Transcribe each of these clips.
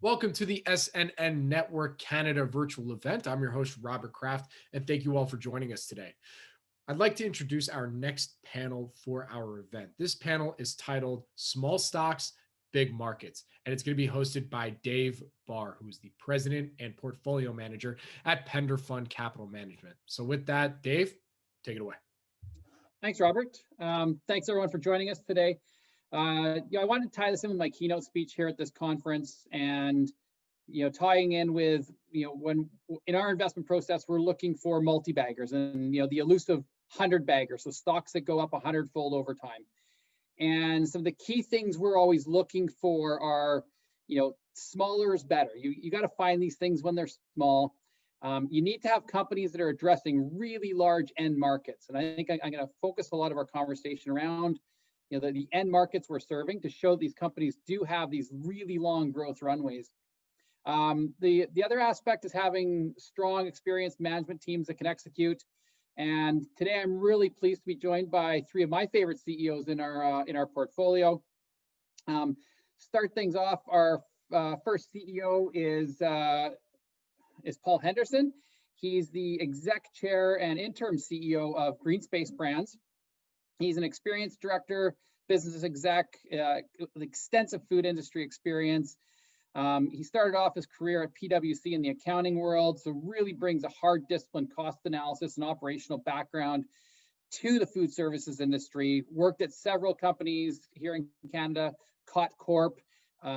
Welcome to the SNN Network Canada virtual event. I'm your host, Robert Kraft, and thank you all for joining us today. I'd like to introduce our next panel for our event. This panel is titled Small Stocks, Big Markets, and it's going to be hosted by Dave Barr, who is the president and portfolio manager at Pender Fund Capital Management. So with that, Dave, take it away. Thanks, Robert. Thanks, everyone, for joining us today. I wanted to tie this in with my keynote speech here at this conference, and tying in with when in our investment process we're looking for multi-baggers and the elusive 100-bagger, so stocks that go up 100-fold over time. And some of the key things we're always looking for are smaller is better. You got to find these things when they're small. You need to have companies that are addressing really large end markets, and I think I'm going to focus a lot of our conversation around the end markets we're serving to show these companies do have these really long growth runways. The other aspect is having strong, experienced management teams that can execute. And today I'm really pleased to be joined by three of my favorite CEOs in our portfolio. Start things off, our first CEO is Paul Henderson. He's the exec chair and interim CEO of GreenSpace Brands. He's an experienced director, business exec, with extensive food industry experience. He started off his career at PwC in the accounting world, so really brings a hard discipline, cost analysis, and operational background to the food services industry. Worked at several companies here in Canada, Corp,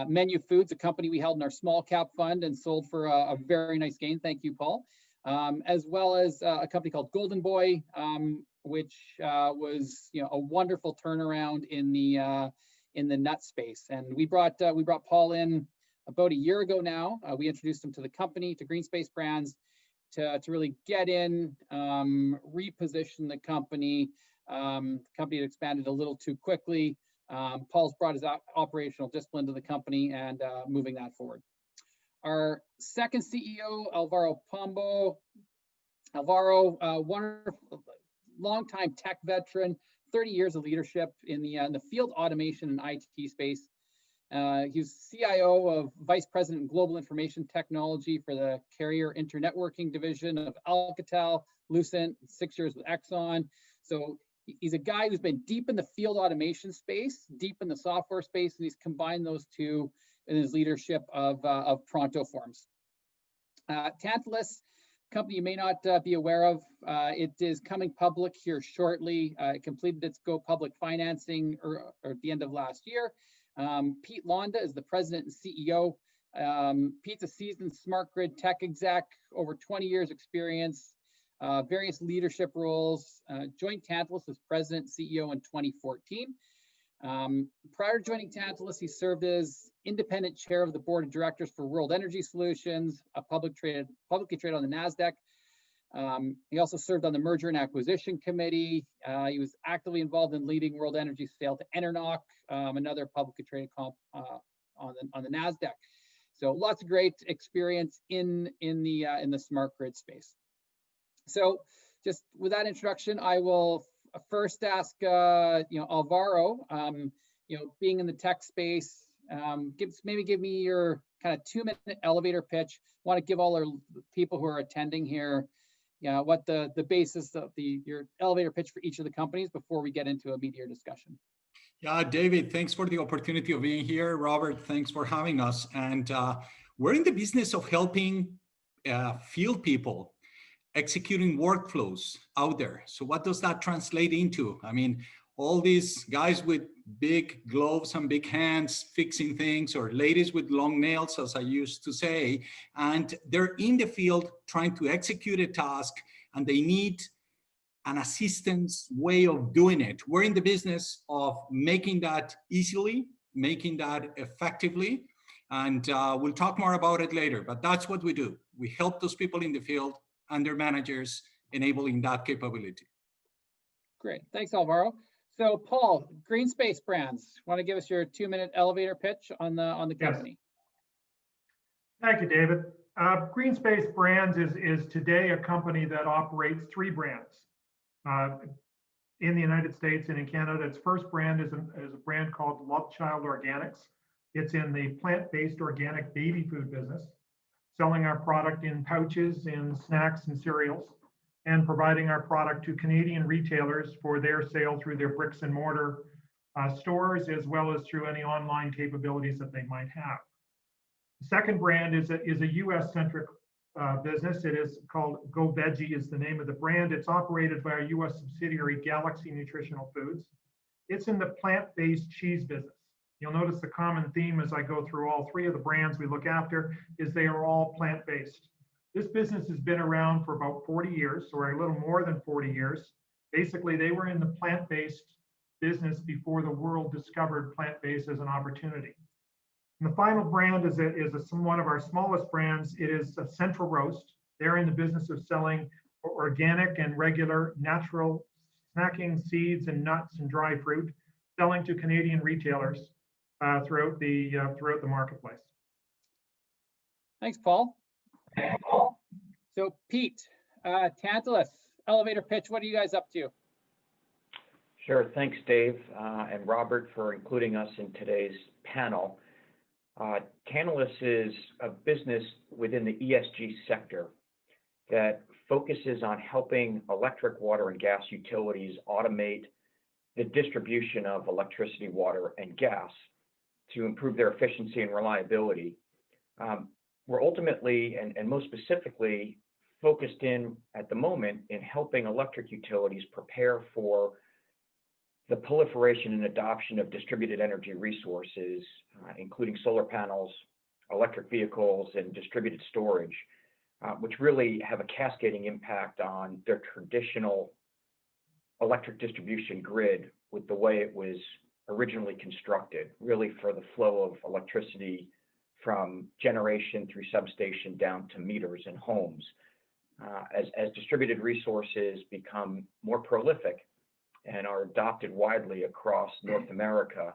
Menu Foods, a company we held in our small cap fund and sold for a very nice gain. Thank you, Paul. As well as a company called Golden Boy, which was a wonderful turnaround in the nut space. And we brought Paul in about a year ago now. We introduced him to the company, to GreenSpace Brands, to really get in, reposition the company. The company had expanded a little too quickly. Paul's brought his operational discipline to the company and moving that forward. Our second CEO, Alvaro Pombo. Alvaro, wonderful, longtime tech veteran, 30 years of leadership in the field automation and IT space. He was CIO of Vice President of Global Information Technology for the Carrier Internetworking Division of Alcatel, Lucent, 6 years with Exxon. So he's a guy who's been deep in the field automation space, deep in the software space, and he's combined those two in his leadership of ProntoForms. Tantalus, company you may not be aware of, it is coming public here shortly. It completed its go public financing or at the end of last year. Pete Londa is the president and CEO. Pete's a seasoned smart grid tech exec, over 20 years experience, various leadership roles, joined Tantalus as president and CEO in 2014. Prior to joining Tantalus, he served as independent chair of the board of directors for World Energy Solutions, a publicly traded on the NASDAQ. He also served on the merger and acquisition committee. He was actively involved in leading World Energy's sale to Enernoc, another publicly traded comp on the NASDAQ. So lots of great experience in the smart grid space. So just with that introduction, I will first ask Alvaro, being in the tech space, give me your kind of 2-minute elevator pitch. I want to give all our people who are attending here what the basis of your elevator pitch for each of the companies before we get into a meatier discussion. Yeah, David, thanks for the opportunity of being here. Robert, thanks for having us. And we're in the business of helping field people executing workflows out there. So what does that translate into? I mean, all these guys with big gloves and big hands fixing things, or ladies with long nails, as I used to say, and they're in the field trying to execute a task, and they need an assistance way of doing it. We're in the business of making that easily, making that effectively, and we'll talk more about it later, but that's what we do. We help those people in the field and their managers enabling that capability. Great, thanks, Alvaro. So Paul, GreenSpace Brands, want to give us your 2-minute elevator pitch on the company? Yes. Thank you, David. GreenSpace Brands is today a company that operates 3 brands in the United States and in Canada. Its first brand is a brand called Love Child Organics. It's in the plant-based organic baby food business, selling our product in pouches, in snacks and cereals, and providing our product to Canadian retailers for their sale through their bricks and mortar stores, as well as through any online capabilities that they might have. The second brand is a US-centric business. It is called Go Veggie is the name of the brand. It's operated by our US subsidiary, Galaxy Nutritional Foods. It's in the plant-based cheese business. You'll notice the common theme as I go through all three of the brands we look after is they are all plant-based. This business has been around for about 40 years, or a little more than 40 years. Basically, they were in the plant-based business before the world discovered plant-based as an opportunity. And the final brand is one of our smallest brands. It is a Central Roast. They're in the business of selling organic and regular natural snacking seeds and nuts and dry fruit, selling to Canadian retailers throughout the marketplace. Thanks, Paul. So Pete, Tantalus, elevator pitch, what are you guys up to? Sure, thanks Dave and Robert for including us in today's panel. Tantalus is a business within the ESG sector that focuses on helping electric, water, and gas utilities automate the distribution of electricity, water, and gas to improve their efficiency and reliability. We're ultimately and most specifically focused in at the moment in helping electric utilities prepare for the proliferation and adoption of distributed energy resources, including solar panels, electric vehicles, and distributed storage, which really have a cascading impact on their traditional electric distribution grid with the way it was originally constructed, really for the flow of electricity from generation through substation down to meters and homes. As distributed resources become more prolific and are adopted widely across North America,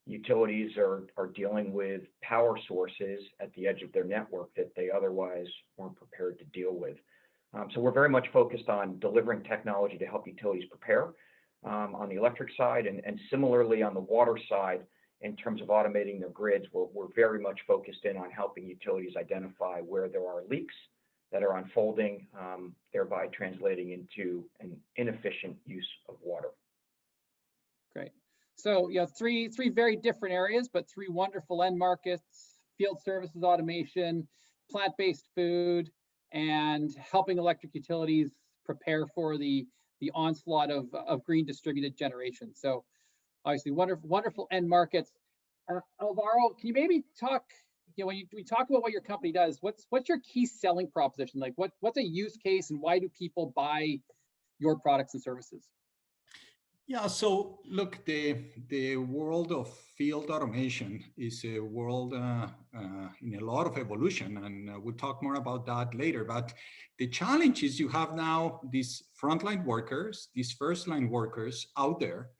utilities are dealing with power sources at the edge of their network that they otherwise weren't prepared to deal with. So we're very much focused on delivering technology to help utilities prepare on the electric side, and similarly on the water side, in terms of automating their grids, we're very much focused in on helping utilities identify where there are leaks that are unfolding, thereby translating into an inefficient use of water. Great. So, three very different areas, but three wonderful end markets: field services automation, plant-based food, and helping electric utilities prepare for the onslaught of green distributed generation. So obviously wonderful end markets. Alvaro, can you maybe talk, when we talk about what your company does, what's your key selling proposition? Like what's a use case and why do people buy your products and services? Yeah, so look, the world of field automation is a world in a lot of evolution, and we'll talk more about that later. But the challenge is you have now these frontline workers, these first-line workers out there,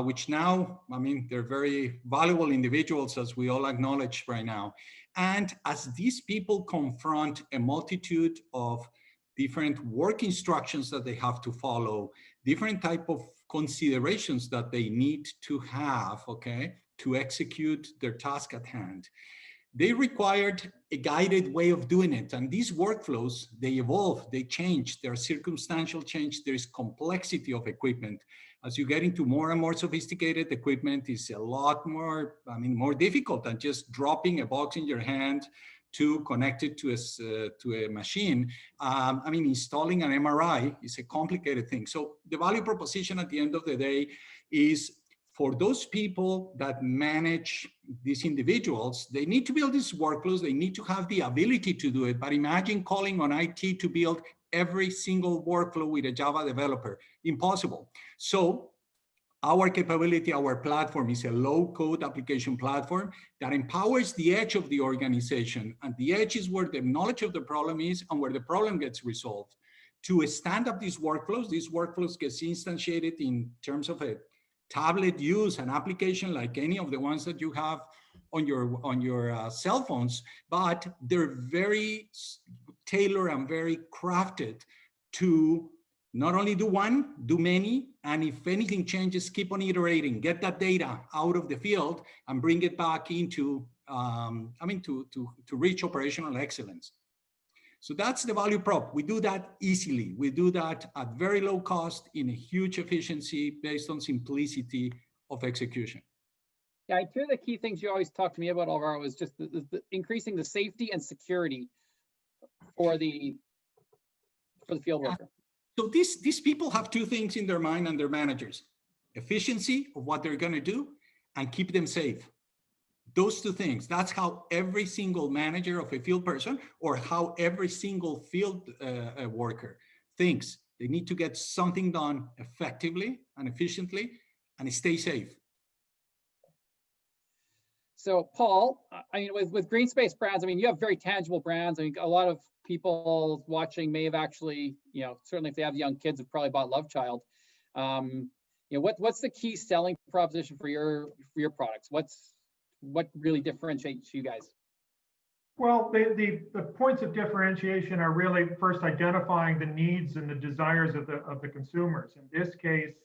which now, I mean, they're very valuable individuals, as we all acknowledge right now. And as these people confront a multitude of different work instructions that they have to follow, different type of considerations that they need to have, okay, to execute their task at hand, they required a guided way of doing it. And these workflows, they evolve, they change, there's circumstantial change, there's complexity of equipment. As you get into more and more sophisticated equipment, it's a lot more, more difficult than just dropping a box in your hand to connect it to a machine. Installing an MRI is a complicated thing. So the value proposition at the end of the day is for those people that manage these individuals, they need to build these workflows, they need to have the ability to do it, but imagine calling on IT to build every single workflow with a Java developer. Impossible. So our capability, our platform is a low-code application platform that empowers the edge of the organization. And the edge is where the knowledge of the problem is and where the problem gets resolved. To stand up these workflows get instantiated in terms of a tablet use, an application like any of the ones that you have on your cell phones, but they're very tailored and very crafted to Not only do one, do many. And if anything changes, keep on iterating, get that data out of the field and bring it back into, to reach operational excellence. So that's the value prop. We do that easily. We do that at very low cost in a huge efficiency based on simplicity of execution. Yeah, two of the key things you always talk to me about, Alvaro, is just the increasing the safety and security for the field worker. So these people have two things in their mind and their managers: efficiency of what they're going to do and keep them safe. Those two things, that's how every single manager of a field person or how every single field worker thinks. They need to get something done effectively and efficiently and stay safe. So Paul, I mean, with GreenSpace brands, I mean, you have very tangible brands. I mean, a lot of people watching may have actually, certainly if they have young kids, have probably bought Love Child. What's the key selling proposition for your products? What really differentiates you guys? Well, the points of differentiation are really first identifying the needs and the desires of the consumers. In this case,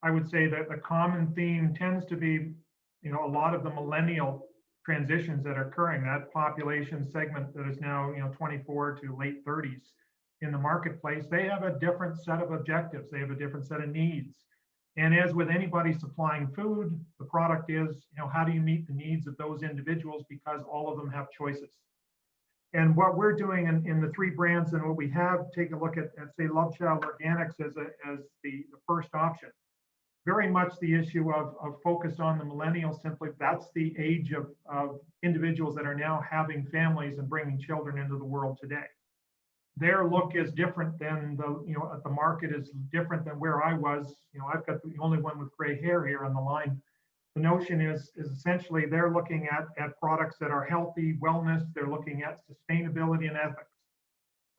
I would say that the common theme tends to be, a lot of the millennial transitions that are occurring, that population segment that is now, 24 to late 30s in the marketplace. They have a different set of objectives. They have a different set of needs. And as with anybody supplying food, the product is, how do you meet the needs of those individuals, because all of them have choices. And what we're doing in the three brands and what we have, take a look at say, Love Child Organics as the first option. Very much the issue of focus on the millennials. Simply, that's the age of individuals that are now having families and bringing children into the world today. Their look is different than the market is different than where I was. I've got the only one with gray hair here on the line. The notion is essentially they're looking at products that are healthy, wellness. They're looking at sustainability and ethics.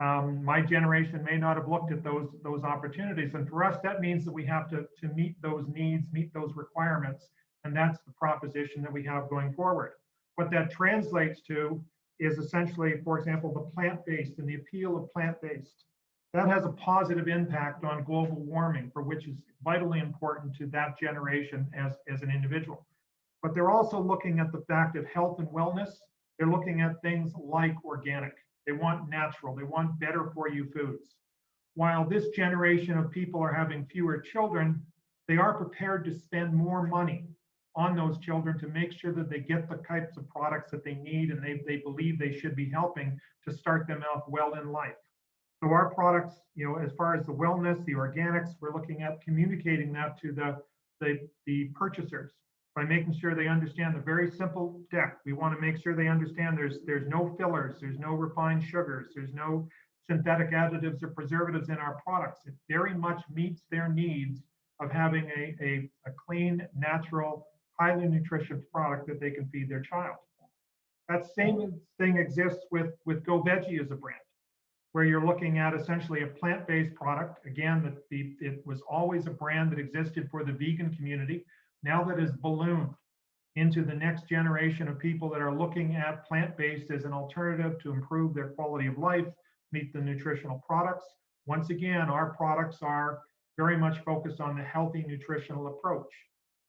My generation may not have looked at those opportunities, and for us, that means that we have to meet those needs, meet those requirements, and that's the proposition that we have going forward. What that translates to is essentially, for example, the plant-based and the appeal of plant-based. That has a positive impact on global warming, for which is vitally important to that generation as an individual. But they're also looking at the fact of health and wellness. They're looking at things like organic. They want natural. They want better for you foods. While this generation of people are having fewer children, they are prepared to spend more money on those children to make sure that they get the types of products that they need and they believe they should be helping to start them out well in life. So our products, as far as the wellness, the organics, we're looking at communicating that to the purchasers by making sure they understand the very simple deck. We want to make sure they understand there's no fillers, there's no refined sugars, there's no synthetic additives or preservatives in our products. It very much meets their needs of having a clean, natural, highly nutritious product that they can feed their child. That same thing exists with GoVeggie as a brand, where you're looking at essentially a plant-based product. Again, it was always a brand that existed for the vegan community. Now that is ballooned into the next generation of people that are looking at plant-based as an alternative to improve their quality of life, meet the nutritional products. Once again, our products are very much focused on the healthy nutritional approach.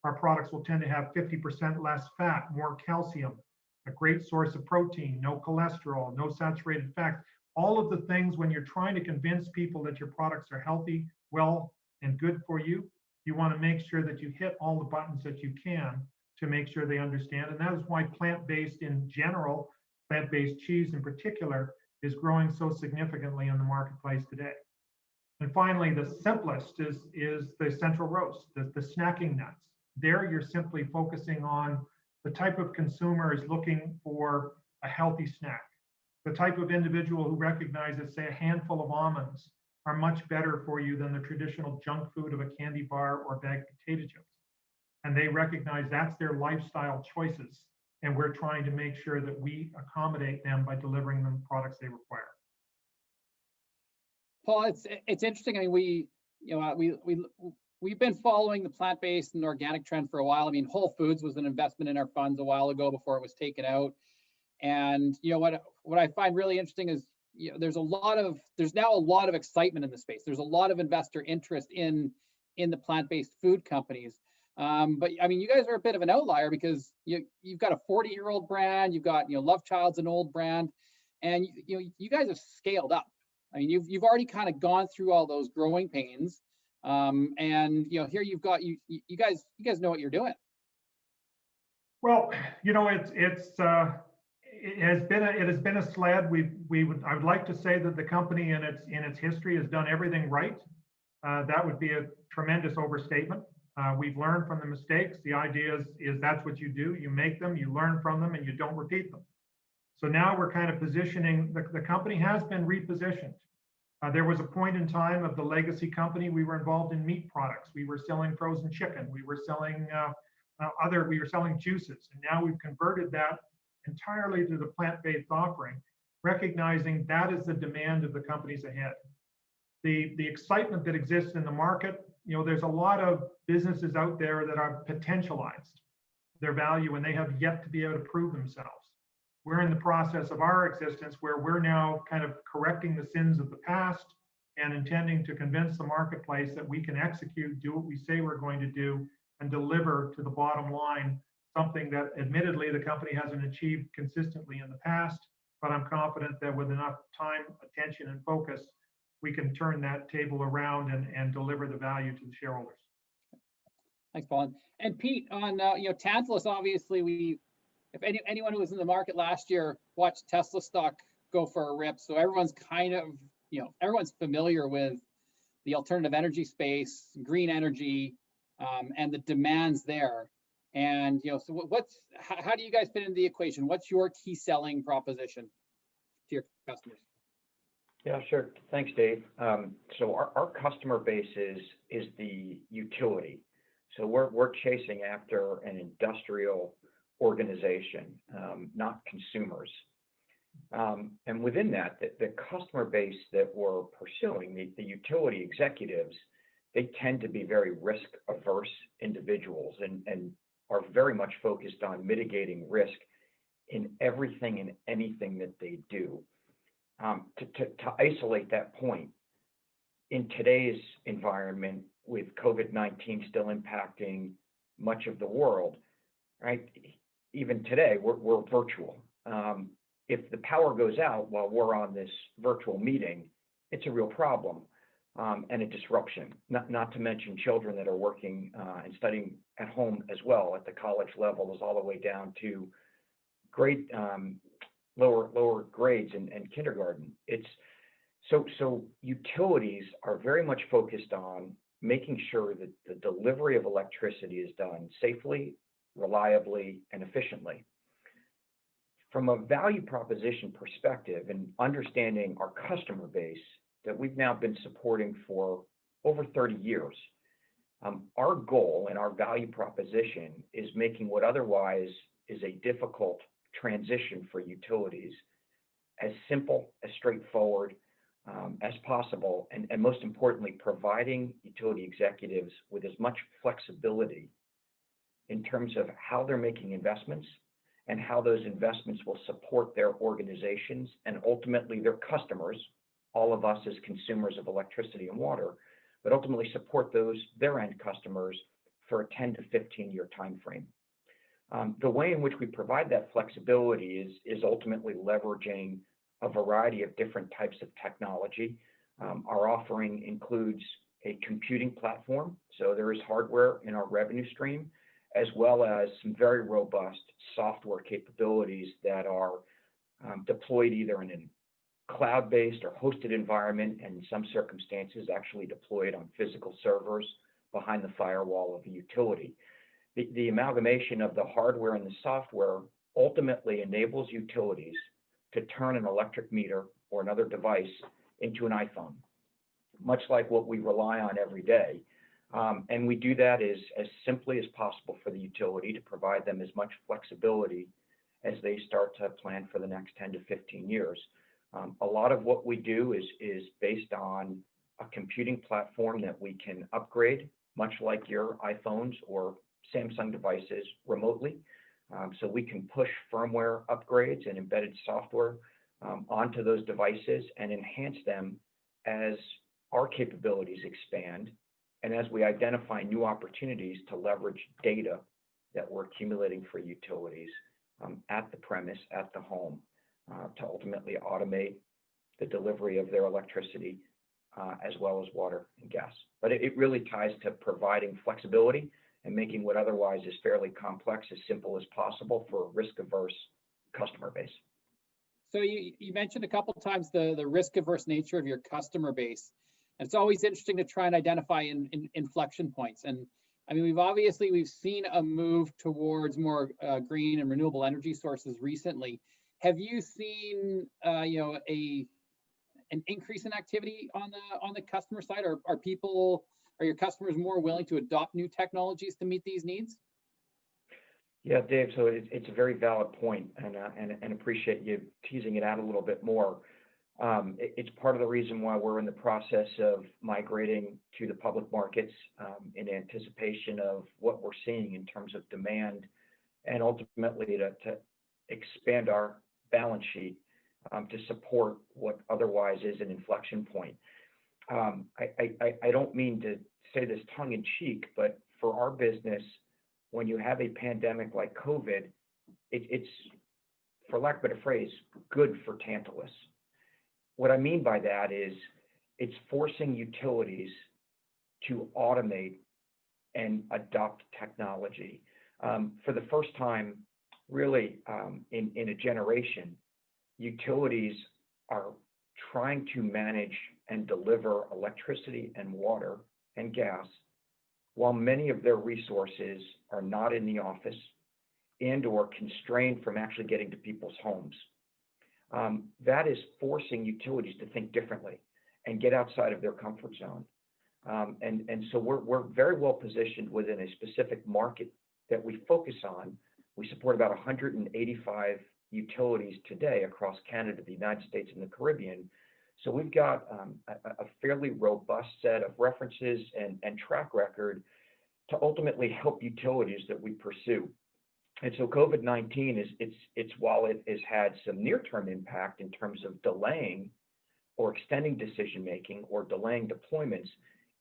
Our products will tend to have 50% less fat, more calcium, a great source of protein, no cholesterol, no saturated fat. All of the things when you're trying to convince people that your products are healthy, well, and good for you, you want to make sure that you hit all the buttons that you can to make sure they understand. And that is why plant-based in general, plant-based cheese in particular, is growing so significantly in the marketplace today. And finally, the simplest is the central roast, the snacking nuts. There you're simply focusing on the type of consumer is looking for a healthy snack. The type of individual who recognizes, say, a handful of almonds are much better for you than the traditional junk food of a candy bar or bag of potato chips. And they recognize that's their lifestyle choices. And we're trying to make sure that we accommodate them by delivering them products they require. Paul, it's interesting. I mean, we've been following the plant-based and organic trend for a while. I mean, Whole Foods was an investment in our funds a while ago before it was taken out. And what I find really interesting is, there's now a lot of excitement in the space. There's a lot of investor interest in the plant-based food companies. But I mean, you guys are a bit of an outlier because you've got a 40-year-old brand, you've got, Love Child's an old brand, and you guys have scaled up. I mean, you've already kind of gone through all those growing pains, and here you've got you guys know what you're doing. Well, it has been a sled. I would like to say that the company in its history has done everything right. That would be a tremendous overstatement. We've learned from the mistakes. The idea is that's what you do. You make them, you learn from them, and you don't repeat them. So now we're kind of positioning, the company has been repositioned. There was a point in time of the legacy company, we were involved in meat products. We were selling frozen chicken. We were selling juices. And now we've converted that entirely to the plant-based offering, recognizing that is the demand of the companies ahead. The excitement that exists in the market, there's a lot of businesses out there that are potentialized their value and they have yet to be able to prove themselves. We're in the process of our existence where we're now kind of correcting the sins of the past and intending to convince the marketplace that we can execute, do what we say we're going to do, and deliver to the bottom line something that admittedly the company hasn't achieved consistently in the past, but I'm confident that with enough time, attention, and focus, we can turn that table around and deliver the value to the shareholders. Thanks, Paul. And Pete, on Tantalus, obviously if anyone who was in the market last year watched Tesla stock go for a rip, so everyone's kind of everyone's familiar with the alternative energy space, green energy, and the demands there. And so how do you guys fit into the equation? What's your key selling proposition to your customers? Yeah, sure. Thanks, Dave. So our customer base is the utility. So we're chasing after an industrial organization, not consumers. And within that, the customer base that we're pursuing, the utility executives, they tend to be very risk-averse individuals and are very much focused on mitigating risk in everything and anything that they do. To isolate that point, in today's environment with COVID-19 still impacting much of the world, right? Even today, we're virtual. If the power goes out while we're on this virtual meeting, it's a real problem and a disruption, not to mention children that are working and studying at home as well at the college levels all the way down to grade lower grades and kindergarten. It's so utilities are very much focused on making sure that the delivery of electricity is done safely, reliably, and efficiently. From a value proposition perspective and understanding our customer base that we've now been supporting for over 30 years, our goal and our value proposition is making what otherwise is a difficult transition for utilities as simple, as straightforward as possible, and most importantly, providing utility executives with as much flexibility in terms of how they're making investments and how those investments will support their organizations and ultimately their customers, all of us as consumers of electricity and water, but ultimately support their end customers for a 10 to 15-year time frame. The way in which we provide that flexibility is ultimately leveraging a variety of different types of technology. Our offering includes a computing platform, so there is hardware in our revenue stream, as well as some very robust software capabilities that are deployed either in a cloud-based or hosted environment, and in some circumstances actually deployed on physical servers behind the firewall of the utility. The amalgamation of the hardware and the software ultimately enables utilities to turn an electric meter or another device into an iPhone, much like what we rely on every day. And we do that as simply as possible for the utility to provide them as much flexibility as they start to plan for the next 10 to 15 years. A lot of what we do is based on a computing platform that we can upgrade, much like your iPhones or Samsung devices remotely. So we can push firmware upgrades and embedded software onto those devices and enhance them as our capabilities expand and as we identify new opportunities to leverage data that we're accumulating for utilities at the premise, at the home, to ultimately automate the delivery of their electricity as well as water and gas. But it really ties to providing flexibility and making what otherwise is fairly complex as simple as possible for a risk-averse customer base. So you mentioned a couple of times the risk-averse nature of your customer base. And it's always interesting to try and identify inflection points. And I mean, we've seen a move towards more green and renewable energy sources recently. Have you seen an increase in activity on the customer side? Are your customers more willing to adopt new technologies to meet these needs? Yeah, Dave, so it's a very valid point, and appreciate you teasing it out a little bit more. It's part of the reason why we're in the process of migrating to the public markets in anticipation of what we're seeing in terms of demand, and ultimately to expand our balance sheet to support what otherwise is an inflection point. I don't mean to say this tongue in cheek, but for our business, when you have a pandemic like COVID, it's, for lack of a better phrase, good for Tantalus. What I mean by that is it's forcing utilities to automate and adopt technology. For the first time, really, in a generation, utilities are trying to manage and deliver electricity and water and gas while many of their resources are not in the office and or constrained from actually getting to people's homes. That is forcing utilities to think differently and get outside of their comfort zone. And so we're very well positioned within a specific market that we focus on. We support about 185 utilities today across Canada, the United States, and the Caribbean. So we've got a fairly robust set of references and track record to ultimately help utilities that we pursue. And so COVID-19 while it has had some near-term impact in terms of delaying or extending decision-making or delaying deployments,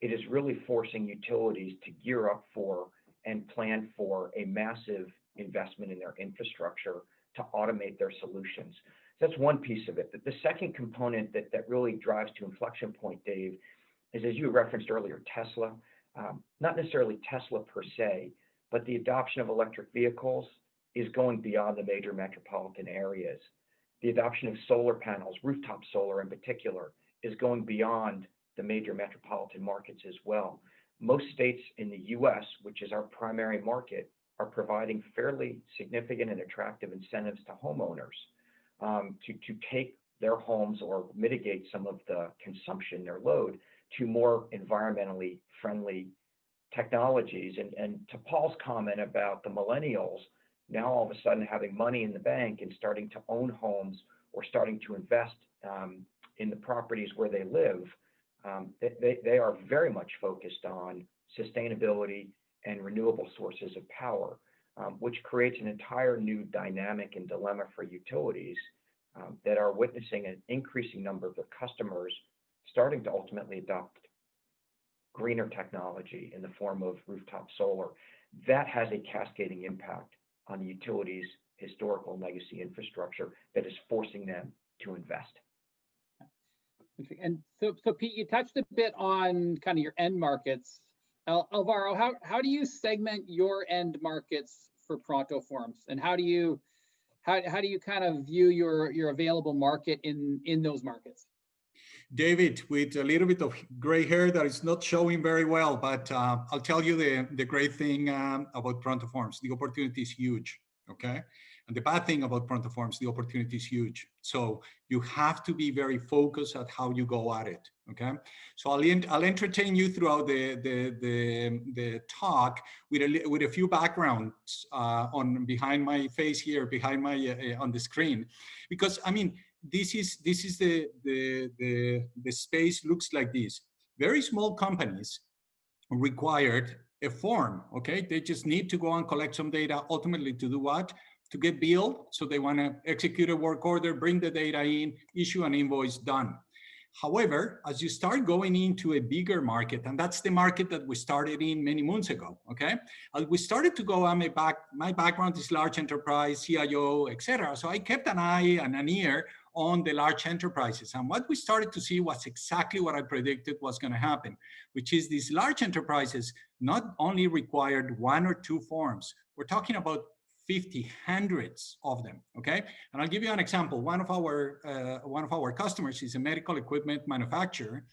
it is really forcing utilities to gear up for and plan for a massive investment in their infrastructure to automate their solutions. That's one piece of it. But the second component that really drives to inflection point, Dave, is, as you referenced earlier, Tesla. Not necessarily Tesla per se, but the adoption of electric vehicles is going beyond the major metropolitan areas. The adoption of solar panels, rooftop solar in particular, is going beyond the major metropolitan markets as well. Most states in the US, which is our primary market, are providing fairly significant and attractive incentives to homeowners to take their homes or mitigate some of the consumption, their load, to more environmentally friendly technologies. And to Paul's comment about the millennials now all of a sudden having money in the bank and starting to own homes or starting to invest in the properties where they live, they are very much focused on sustainability and renewable sources of power, which creates an entire new dynamic and dilemma for utilities that are witnessing an increasing number of their customers starting to ultimately adopt greener technology in the form of rooftop solar. That has a cascading impact on the utilities' historical legacy infrastructure that is forcing them to invest. And so Pete, you touched a bit on kind of your end markets. Alvaro, how do you segment your end markets for ProntoForms, and how do you kind of view your available market in those markets? David, with a little bit of gray hair that is not showing very well, but I'll tell you the great thing about ProntoForms. The opportunity is huge, okay? And the bad thing about ProntoForms, the opportunity is huge. So you have to be very focused at how you go at it, okay? So I'll entertain you throughout the talk with a few backgrounds on behind my face here, behind my on the screen, because I mean, this is the space looks like this. Very small companies required a form, okay? They just need to go and collect some data, ultimately to do what? to get billed. So they want to execute a work order, bring the data in, issue an invoice, done. However, as you start going into a bigger market, and that's the market that we started in many months ago, okay? As we started to go, my background is large enterprise, CIO, etc. So I kept an eye and an ear on the large enterprises. And what we started to see was exactly what I predicted was going to happen, which is these large enterprises not only required 1 or 2 forms, we're talking about 50, hundreds of them, okay? And I'll give you an example. One of our customers is a medical equipment manufacturer.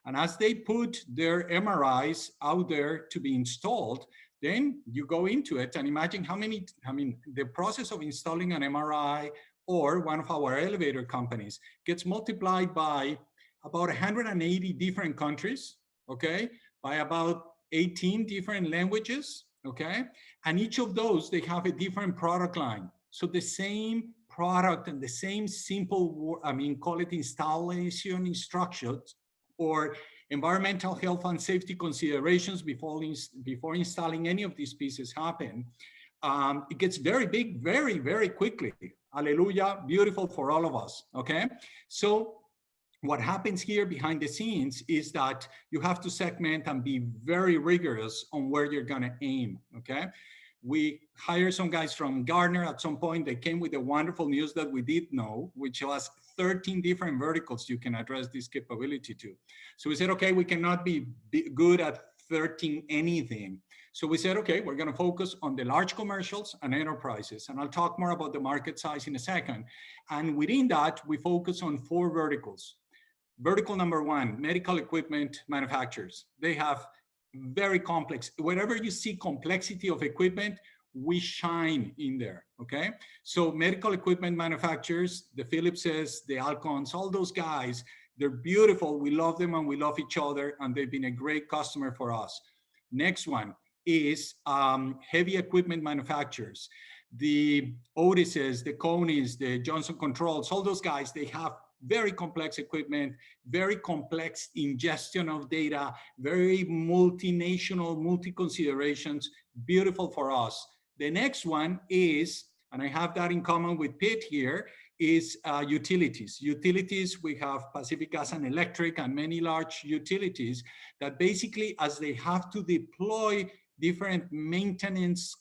And as they put their MRIs out there to be installed, then you go into it and imagine the process of installing an MRI or one of our elevator companies gets multiplied by about 180 different countries, okay? By about 18 different languages, okay? And each of those, they have a different product line. So the same product and the same simple, call it installation instructions or environmental health and safety considerations before installing any of these pieces happen. It gets very big, very, very quickly. Hallelujah, beautiful for all of us, okay? So what happens here behind the scenes is that you have to segment and be very rigorous on where you're gonna aim, okay? We hired some guys from Gartner at some point. They came with the wonderful news that we did know, which was 13 different verticals you can address this capability to. So we said, okay, we cannot be good at 13 anything. So we said, okay, we're gonna focus on the large commercials and enterprises. And I'll talk more about the market size in a second. And within that, we focus on 4 verticals. Vertical number 1, medical equipment manufacturers. They have very complex, wherever you see complexity of equipment, we shine in there, okay? So medical equipment manufacturers, the Philipses, the Alcons, all those guys, they're beautiful. We love them and we love each other, and they've been a great customer for us. Next one is heavy equipment manufacturers. The Otises, the Coneys, the Johnson Controls, all those guys, they have very complex equipment, very complex ingestion of data, very multinational, multi-considerations, beautiful for us. The next one is, and I have that in common with Pitt here, is utilities. Utilities, we have Pacific Gas and Electric and many large utilities that basically, as they have to deploy different maintenance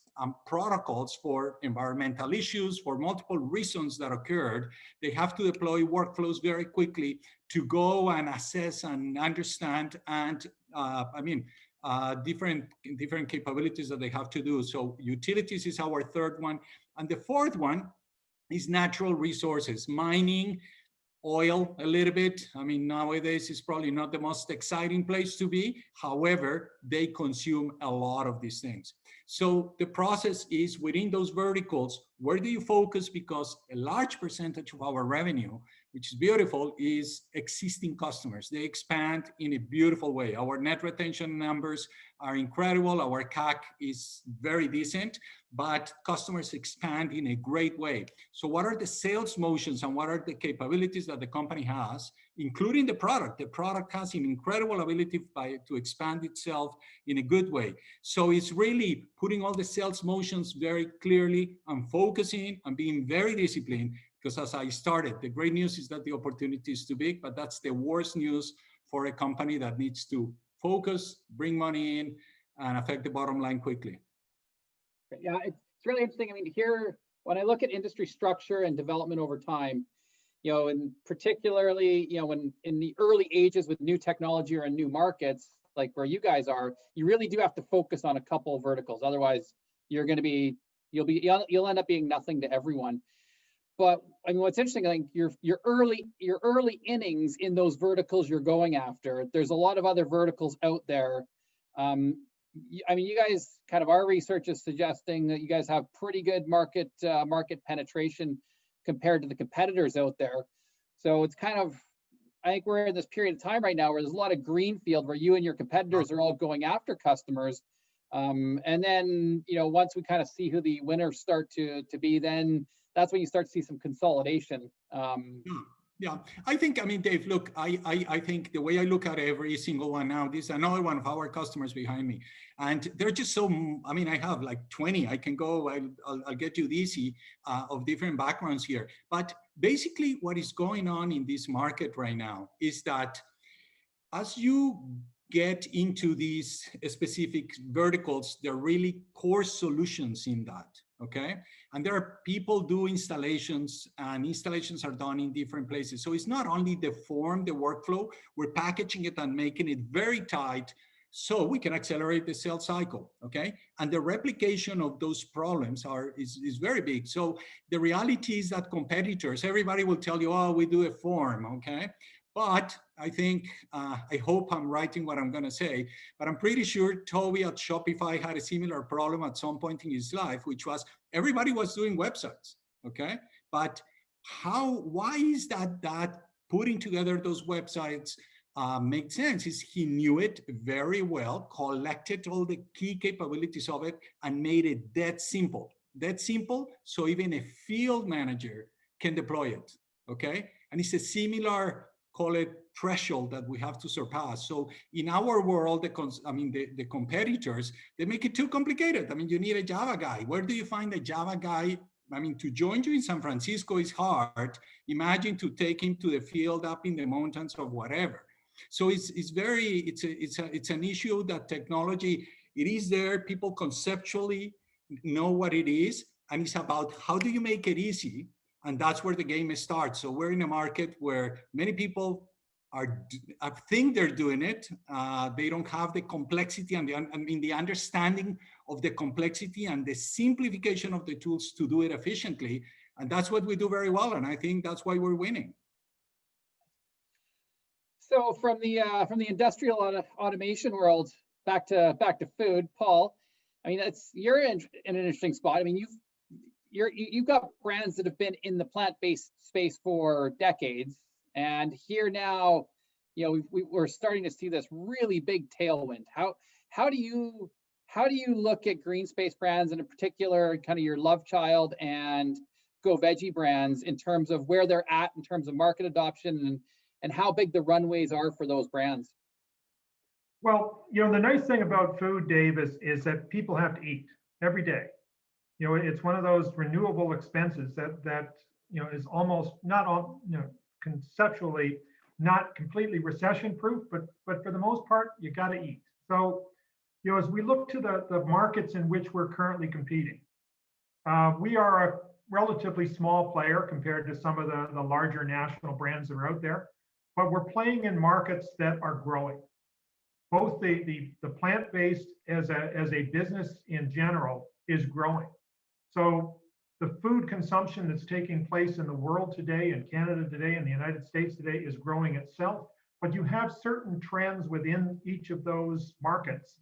protocols for environmental issues, for multiple reasons that occurred, they have to deploy workflows very quickly to go and assess and understand and different capabilities that they have to do. So utilities is our third one. And the fourth one is natural resources, mining, oil a little bit. I mean, nowadays it's probably not the most exciting place to be. However, they consume a lot of these things. So the process is within those verticals, where do you focus? Because a large percentage of our revenue, which is beautiful, is existing customers. They expand in a beautiful way. Our net retention numbers are incredible. Our CAC is very decent, but customers expand in a great way. So what are the sales motions and what are the capabilities that the company has, including the product? The product has an incredible ability to expand itself in a good way. So it's really putting all the sales motions very clearly and focusing and being very disciplined, because as I started, the great news is that the opportunity is too big, but that's the worst news for a company that needs to focus, bring money in, and affect the bottom line quickly. Yeah, it's really interesting. I mean, here, when I look at industry structure and development over time, you know, and particularly, you know, when in the early ages with new technology or in new markets, like where you guys are, you really do have to focus on a couple of verticals. Otherwise, you're going to be, you'll end up being nothing to everyone. But I mean, what's interesting, I think your early innings in those verticals you're going after. There's a lot of other verticals out there. I mean, you guys kind of, our research is suggesting that you guys have pretty good market penetration compared to the competitors out there. So it's kind of, I think we're in this period of time right now where there's a lot of greenfield where you and your competitors are all going after customers. And then, you know, once we kind of see who the winners start to be, then that's when you start to see some consolidation. Yeah, I think, I mean, Dave, look, I think the way I look at every single one now, this is another one of our customers behind me. And they're just so, I mean, I have like 20, I can go, I'll get you easy of different backgrounds here. But basically what is going on in this market right now is that as you get into these specific verticals, there are really core solutions in that, okay? And there are people do installations, and installations are done in different places. So it's not only the form, the workflow, we're packaging it and making it very tight so we can accelerate the sales cycle, okay? And the replication of those problems is very big. So the reality is that competitors, everybody will tell you, oh, we do a form, okay? But I think, I hope I'm right in what I'm going to say, but I'm pretty sure Toby at Shopify had a similar problem at some point in his life, which was everybody was doing websites, okay? But why is that putting together those websites makes sense? Is he knew it very well, collected all the key capabilities of it, and made it that simple, so even a field manager can deploy it, okay? And it's a similar, call it threshold that we have to surpass. So in our world, the competitors, they make it too complicated. I mean, you need a Java guy. Where do you find a Java guy? I mean, to join you in San Francisco is hard. Imagine to take him to the field up in the mountains or whatever. So it's an issue that technology, it is there. People conceptually know what it is, and it's about how do you make it easy. And that's where the game starts. So we're in a market where many people I think they're doing it. They don't have the complexity and the understanding of the complexity and the simplification of the tools to do it efficiently. And that's what we do very well. And I think that's why we're winning. So from the industrial automation world back to food, Paul, I mean, you're in an interesting spot. I mean, you've got brands that have been in the plant-based space for decades, and here now, you know, we're starting to see this really big tailwind. How do you look at GreenSpace brands, and in particular, kind of your Love Child and Go Veggie brands, in terms of where they're at in terms of market adoption and how big the runways are for those brands? Well, you know, the nice thing about food, Dave, is that people have to eat every day. You know, it's one of those renewable expenses that you know is almost not all, you know, conceptually not completely recession proof, but for the most part, you got to eat. So, you know, as we look to the markets in which we're currently competing, we are a relatively small player compared to some of the larger national brands that are out there, but we're playing in markets that are growing. Both the plant-based as a business in general is growing. So the food consumption that's taking place in the world today, in Canada today, in the United States today is growing itself, but you have certain trends within each of those markets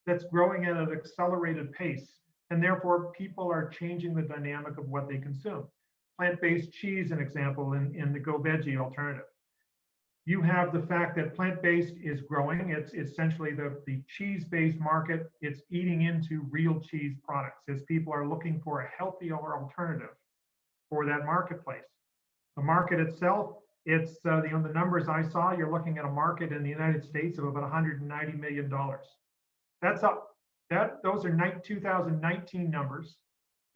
that's growing at an accelerated pace, and therefore people are changing the dynamic of what they consume. Plant-based cheese, an example, in the Go Veggie alternative. You have the fact that plant-based is growing. It's essentially the cheese-based market. It's eating into real cheese products as people are looking for a healthier alternative for that marketplace. The market itself, it's the numbers I saw, you're looking at a market in the United States of about $190 million. That's up. Those are 2019 numbers,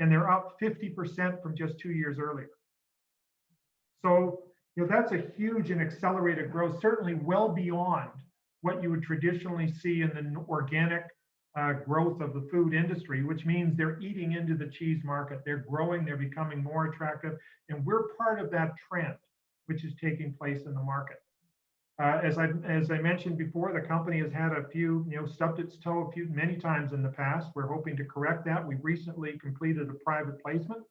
and they're up 50% from just 2 years earlier. So, you know, that's a huge and accelerated growth, certainly well beyond what you would traditionally see in the organic growth of the food industry, which means they're eating into the cheese market. They're growing, they're becoming more attractive, and we're part of that trend, which is taking place in the market. As I mentioned before, the company has had a few, you know, stubbed its toe many times in the past. We're hoping to correct that. We've recently completed a private placement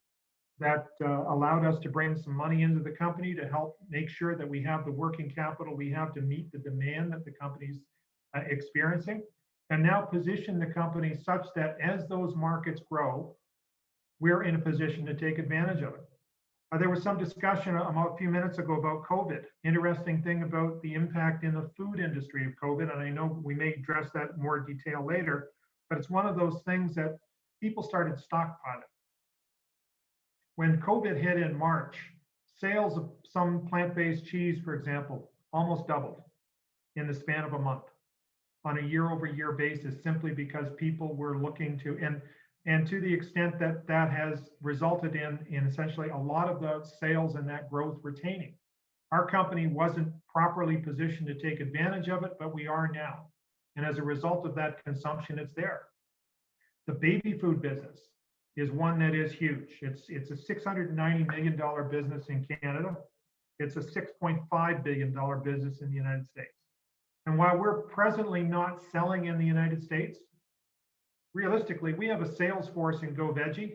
that allowed us to bring some money into the company to help make sure that we have the working capital we have to meet the demand that the company's experiencing, and now position the company such that as those markets grow, we're in a position to take advantage of it. There was some discussion a few minutes ago about COVID. Interesting thing about the impact in the food industry of COVID, and I know we may address that in more detail later, but it's one of those things that people started stockpiling. When COVID hit in March, Sales of some plant-based cheese, for example, almost doubled in the span of a month on a year-over-year basis, simply because people were looking to, and to the extent that that has resulted in essentially a lot of the sales and that growth retaining. Our company wasn't properly positioned to take advantage of it, but we are now. And as a result of that consumption, it's there. The baby food business is one that is huge. It's a $690 million business in Canada. It's a $6.5 billion business in the United States. And while we're presently not selling in the United States, realistically, we have a sales force in Go Veggie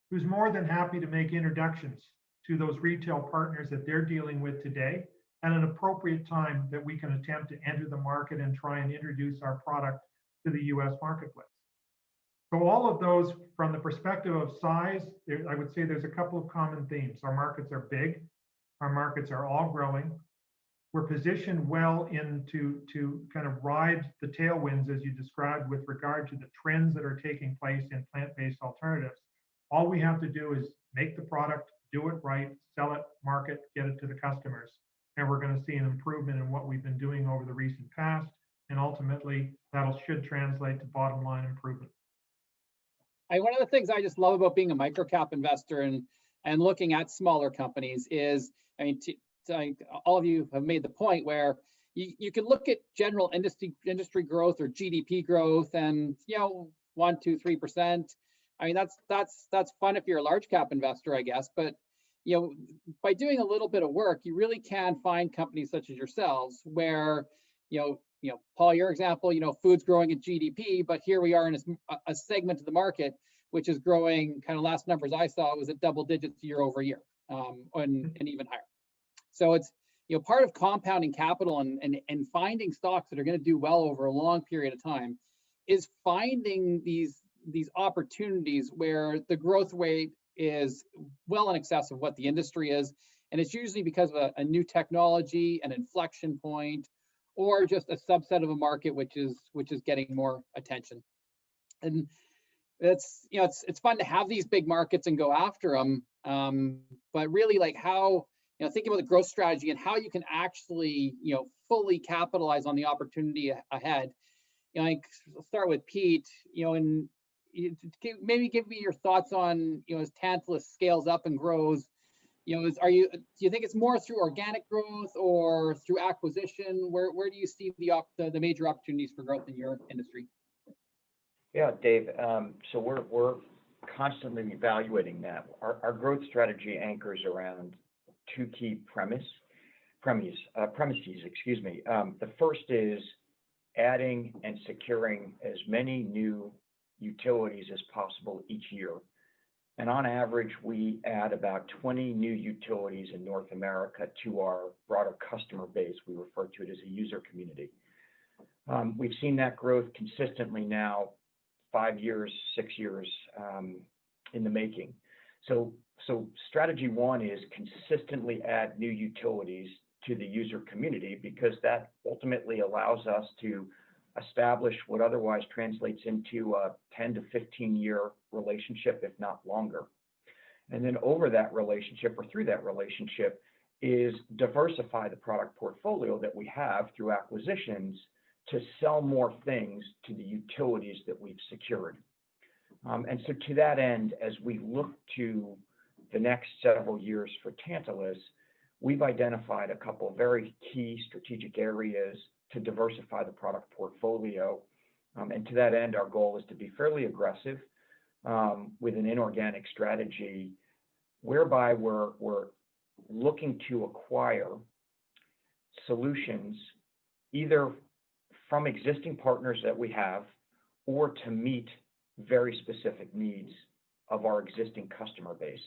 who's more than happy to make introductions to those retail partners that they're dealing with today at an appropriate time that we can attempt to enter the market and try and introduce our product to the US marketplace. So all of those, from the perspective of size, I would say there's a couple of common themes. Our markets are big. Our markets are all growing. We're positioned well to kind of ride the tailwinds, as you described, with regard to the trends that are taking place in plant-based alternatives. All we have to do is make the product, do it right, sell it, market, get it to the customers. And we're going to see an improvement in what we've been doing over the recent past. And ultimately, that should translate to bottom line improvement. One of the things I just love about being a microcap investor and looking at smaller companies is, I mean, all of you have made the point where you can look at general industry growth or GDP growth and, 1, 2, 3%. I mean, that's fun if you're a large cap investor, I guess. But, by doing a little bit of work, you really can find companies such as yourselves where, Paul, your example, food's growing at GDP, but here we are in a segment of the market which is growing. Kind of last numbers I saw, it was at double digits year over year, and even higher. So it's part of compounding capital and finding stocks that are going to do well over a long period of time is finding these opportunities where the growth rate is well in excess of what the industry is, and it's usually because of a new technology, an inflection point, or just a subset of a market which is getting more attention. And it's it's fun to have these big markets and go after them, but really like how thinking about the growth strategy and how you can actually fully capitalize on the opportunity ahead. I'll start with Pete. And maybe give me your thoughts on as Tantalus scales up and grows. Do you think it's more through organic growth or through acquisition? Where do you see the major opportunities for growth in your industry? Yeah, Dave. So we're constantly evaluating that. Our growth strategy anchors around two key premises. Excuse me. The first is adding and securing as many new utilities as possible each year. And on average, we add about 20 new utilities in North America to our broader customer base. We refer to it as a user community. We've seen that growth consistently now 5 years, 6 years in the making. So strategy one is consistently add new utilities to the user community, because that ultimately allows us to establish what otherwise translates into a 10 to 15 year relationship, if not longer. And then over that relationship, or through that relationship, is diversify the product portfolio that we have through acquisitions to sell more things to the utilities that we've secured. And so to that end, as we look to the next several years for Tantalus, we've identified a couple of very key strategic areas to diversify the product portfolio. And to that end, our goal is to be fairly aggressive with an inorganic strategy, whereby we're looking to acquire solutions either from existing partners that we have, or to meet very specific needs of our existing customer base.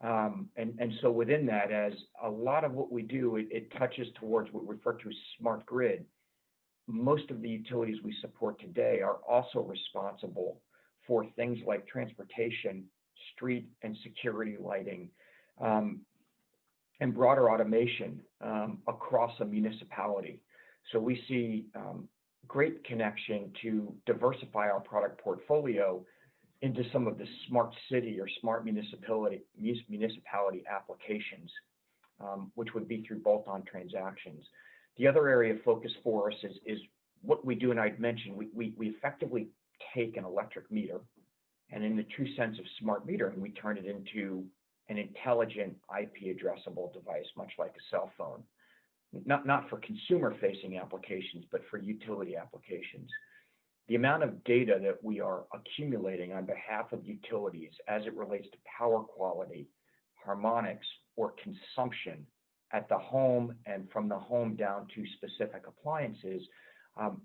And so within that, as a lot of what we do, it touches towards what we refer to as smart grid. Most of the utilities we support today are also responsible for things like transportation, street and security lighting, and broader automation across a municipality. So we see great connection to diversify our product portfolio into some of the smart city or smart municipality applications which would be through bolt-on transactions. The other area of focus for us is what we do, and I'd mentioned, we effectively take an electric meter, and in the true sense of smart metering, we turn it into an intelligent IP addressable device, much like a cell phone. Not for consumer-facing applications, but for utility applications. The amount of data that we are accumulating on behalf of utilities as it relates to power quality, harmonics, or consumption at the home and from the home down to specific appliances,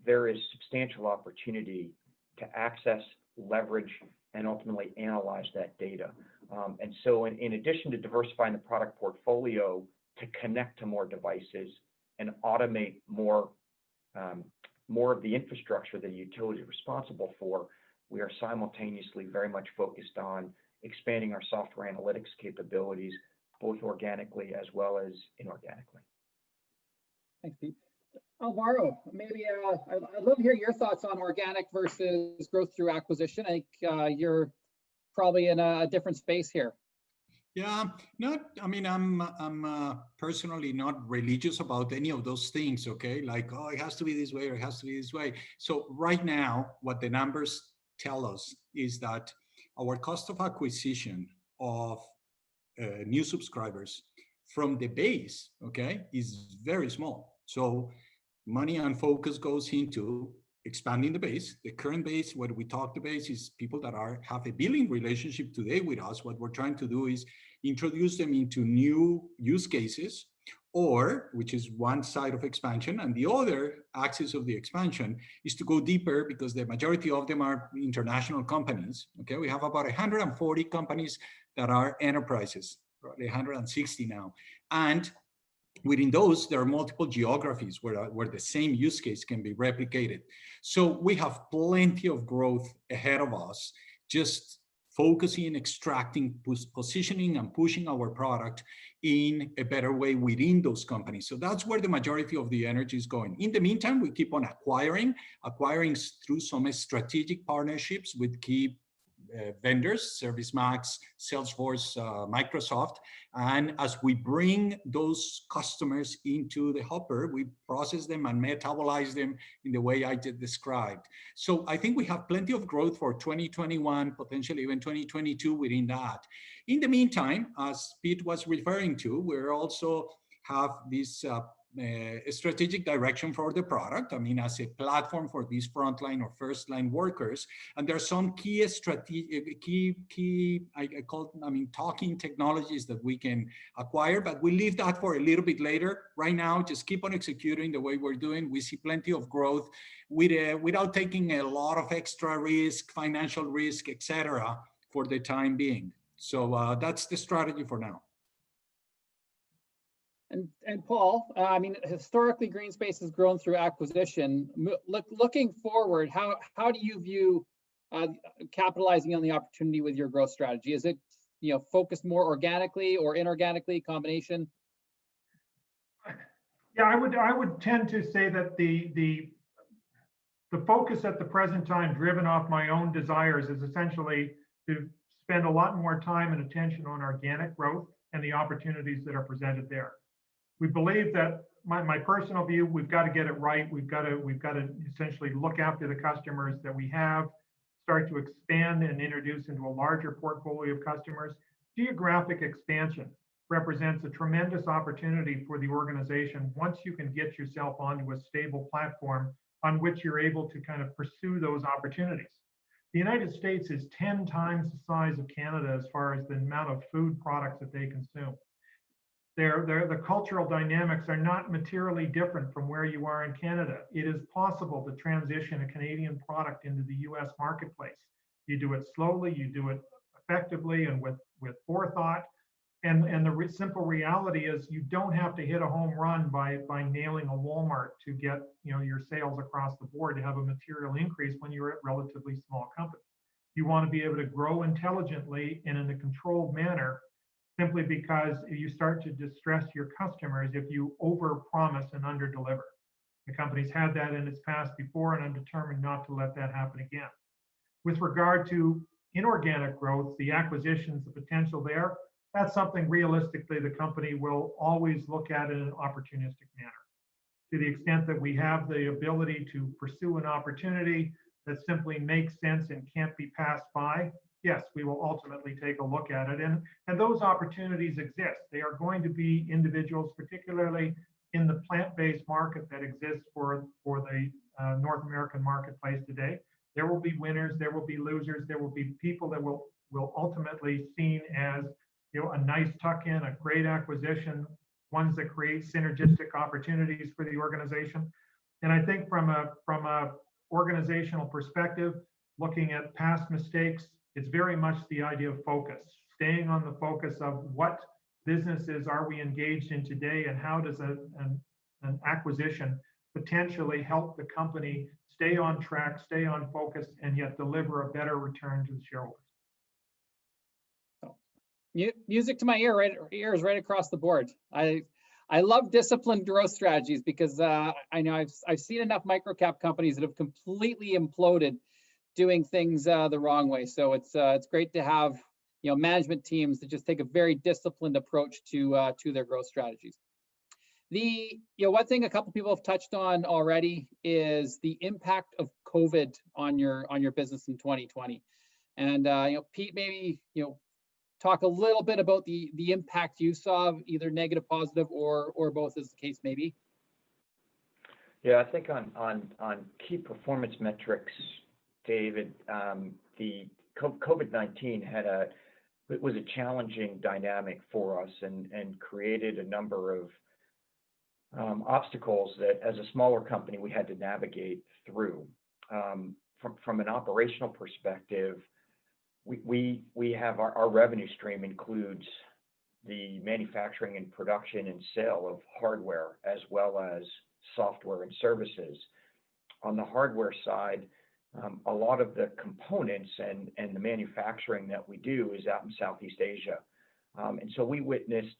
there is substantial opportunity to access, leverage, and ultimately analyze that data. And so in addition to diversifying the product portfolio to connect to more devices and automate more of the infrastructure that the utility is responsible for, we are simultaneously very much focused on expanding our software analytics capabilities, both organically as well as inorganically. Thanks, Pete. Alvaro, maybe I'd love to hear your thoughts on organic versus growth through acquisition. I think you're probably in a different space here. Yeah, I'm personally not religious about any of those things, okay? Like, oh, it has to be this way or it has to be this way. So right now, what the numbers tell us is that our cost of acquisition of new subscribers from the base, okay, is very small. So money and focus goes into expanding the base. The current base, what we talk the base is people that have a billing relationship today with us. What we're trying to do is introduce them into new use cases, or, which is one side of expansion, and the other axis of the expansion is to go deeper because the majority of them are international companies. Okay, we have about 140 companies that are enterprises, probably 160 now. And within those, there are multiple geographies where the same use case can be replicated. So we have plenty of growth ahead of us, just focusing, extracting, positioning, and pushing our product in a better way within those companies. So that's where the majority of the energy is going. In the meantime, we keep on acquiring through some strategic partnerships with key vendors, ServiceMax, Salesforce, Microsoft. And as we bring those customers into the hopper, we process them and metabolize them in the way I just described. So I think we have plenty of growth for 2021, potentially even 2022 within that. In the meantime, as Pete was referring to, we also have this a strategic direction for the product. I mean, as a platform for these frontline or first line workers. And there are some key talking technologies that we can acquire, but we leave that for a little bit later. Right now, just keep on executing the way we're doing. We see plenty of growth without taking a lot of extra risk, financial risk, etc., for the time being. So that's the strategy for now. And Paul, I mean, historically, GreenSpace has grown through acquisition. Looking forward, how do you view capitalizing on the opportunity with your growth strategy? Is it, focused more organically or inorganically, combination? Yeah, I would tend to say that the focus at the present time, driven off my own desires, is essentially to spend a lot more time and attention on organic growth and the opportunities that are presented there. We believe that my personal view, we've got to get it right. We've got to essentially look after the customers that we have, start to expand and introduce into a larger portfolio of customers. Geographic expansion represents a tremendous opportunity for the organization once you can get yourself onto a stable platform on which you're able to kind of pursue those opportunities. The United States is 10 times the size of Canada as far as the amount of food products that they consume. The cultural dynamics are not materially different from where you are in Canada. It is possible to transition a Canadian product into the US marketplace. You do it slowly, you do it effectively and with forethought. And the simple reality is you don't have to hit a home run by nailing a Walmart to get your sales across the board to have a material increase when you're a relatively small company. You want to be able to grow intelligently and in a controlled manner, simply because you start to distress your customers if you overpromise and underdeliver. The company's had that in its past before, and I'm determined not to let that happen again. With regard to inorganic growth, the acquisitions, the potential there, that's something realistically the company will always look at in an opportunistic manner. To the extent that we have the ability to pursue an opportunity that simply makes sense and can't be passed by, yes, we will ultimately take a look at it. And those opportunities exist. They are going to be individuals, particularly in the plant-based market that exists for the North American marketplace today. There will be winners, there will be losers, there will be people that will ultimately seen as, you know, a nice tuck-in, a great acquisition, ones that create synergistic opportunities for the organization. And I think from a organizational perspective, looking at past mistakes, it's very much the idea of focus, staying on the focus of what businesses are we engaged in today, and how does an acquisition potentially help the company stay on track, stay on focus, and yet deliver a better return to the shareholders. Music to my ears right across the board. I love disciplined growth strategies because I know I've seen enough microcap companies that have completely imploded doing things the wrong way. So it's great to have, you know, management teams that just take a very disciplined approach to their growth strategies. One thing a couple people have touched on already is the impact of COVID on your business in 2020. And Pete, maybe talk a little bit about the impact you saw, either negative, positive, or both, as the case may be. Yeah, I think on key performance metrics, David, the COVID-19 was a challenging dynamic for us and created a number of obstacles that, as a smaller company, we had to navigate through. From an operational perspective, we have our revenue stream includes the manufacturing and production and sale of hardware as well as software and services. On the hardware side, a lot of the components and the manufacturing that we do is out in Southeast Asia. And so we witnessed,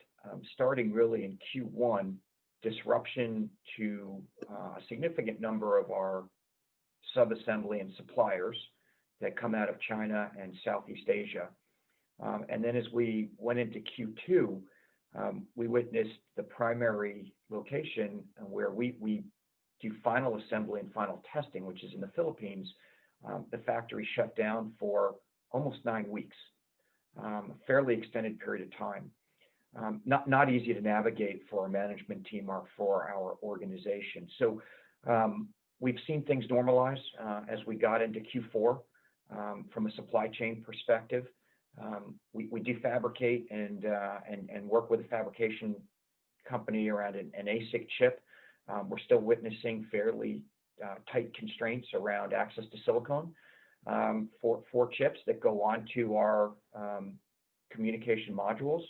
starting really in Q1, disruption to a significant number of our sub-assembly and suppliers that come out of China and Southeast Asia. And then as we went into Q2, we witnessed the primary location where we do final assembly and final testing, which is in the Philippines. The factory shut down for almost 9 weeks, a fairly extended period of time. Not easy to navigate for our management team or for our organization. So we've seen things normalize as we got into Q4 from a supply chain perspective. We do fabricate and work with a fabrication company around an ASIC chip. We're still witnessing fairly tight constraints around access to silicone for chips that go onto our communication modules.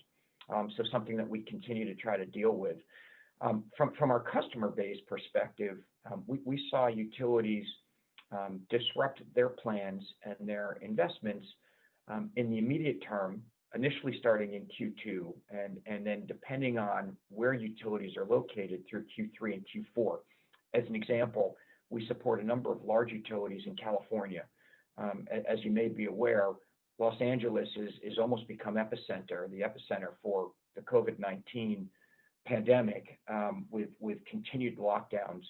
So something that we continue to try to deal with. From our customer base perspective, we saw utilities disrupt their plans and their investments in the immediate term, initially starting in Q2, and then depending on where utilities are located through Q3 and Q4. As an example, we support a number of large utilities in California. As you may be aware, Los Angeles is almost become the epicenter for the COVID-19 pandemic, with continued lockdowns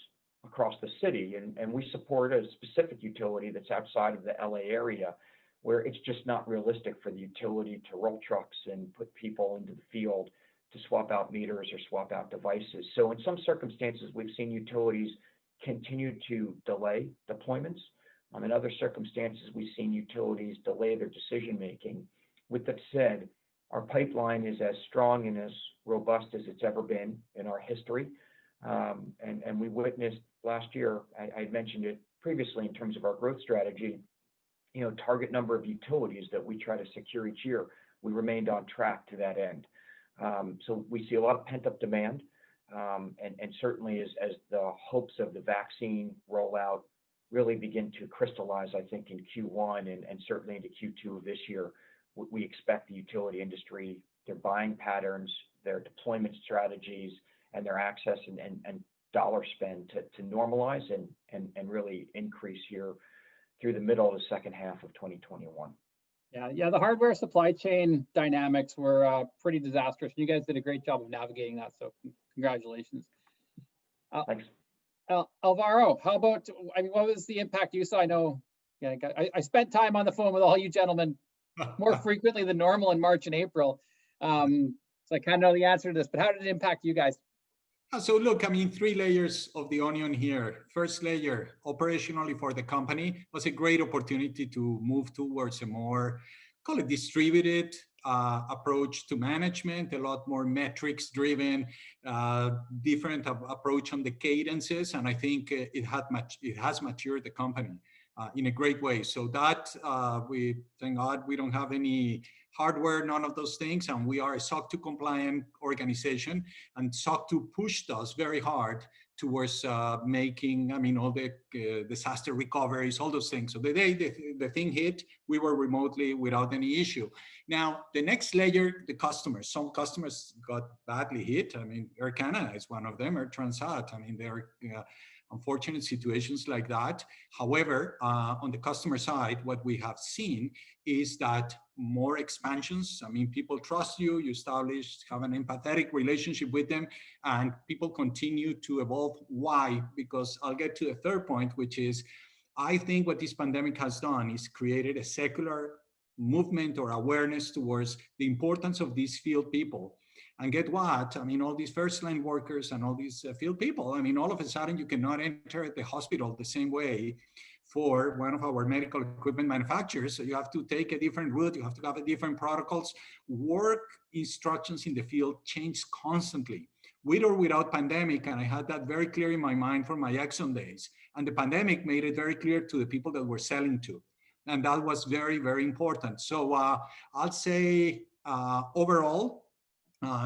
across the city. And we support a specific utility that's outside of the LA area, where it's just not realistic for the utility to roll trucks and put people into the field to swap out meters or swap out devices. So in some circumstances, we've seen utilities continue to delay deployments. In other circumstances, we've seen utilities delay their decision-making. With that said, our pipeline is as strong and as robust as it's ever been in our history. And we witnessed last year, I mentioned it previously in terms of our growth strategy, target number of utilities that we try to secure each year. We remained on track to that end. So we see a lot of pent-up demand. And certainly as the hopes of the vaccine rollout really begin to crystallize, I think, in Q1 and certainly into Q2 of this year, we expect the utility industry, their buying patterns, their deployment strategies, and their access and dollar spend to normalize and really increase here through the middle of the second half of 2021. Yeah, the hardware supply chain dynamics were pretty disastrous. You guys did a great job of navigating that, so congratulations. Thanks. Alvaro, how about, I mean, what was the impact you saw? I know, yeah, I spent time on the phone with all you gentlemen more frequently than normal in March and April. So I kind of know the answer to this, but how did it impact you guys? So look, I mean, 3 layers of the onion here. First layer, operationally for the company, was a great opportunity to move towards a more, call it distributed approach to management, a lot more metrics driven, different approach on the cadences. And I think it has matured the company in a great way. So that we, thank God, we don't have any hardware, none of those things. And we are a SOC 2 compliant organization, and SOC 2 pushed us very hard towards making, I mean, all the disaster recoveries, all those things. So the day the thing hit, we were remotely without any issue. Now, the next layer, the customers. Some customers got badly hit. I mean, Air Canada is one of them, Air Transat. I mean, they're unfortunate situations like that. However, on the customer side, what we have seen is that more expansions. I mean, people trust you, you have an empathetic relationship with them, and people continue to evolve. Why? Because I'll get to a third point, which is, I think what this pandemic has done is created a secular movement or awareness towards the importance of these field people. And get what? I mean, all these first line workers and all these field people, I mean, all of a sudden you cannot enter the hospital the same way for one of our medical equipment manufacturers. So you have to take a different route, you have to have a different protocols. Work instructions in the field change constantly, with or without pandemic. And I had that very clear in my mind from my Exxon days. And the pandemic made it very clear to the people that we're selling to. And that was very, very important. So I'll say overall,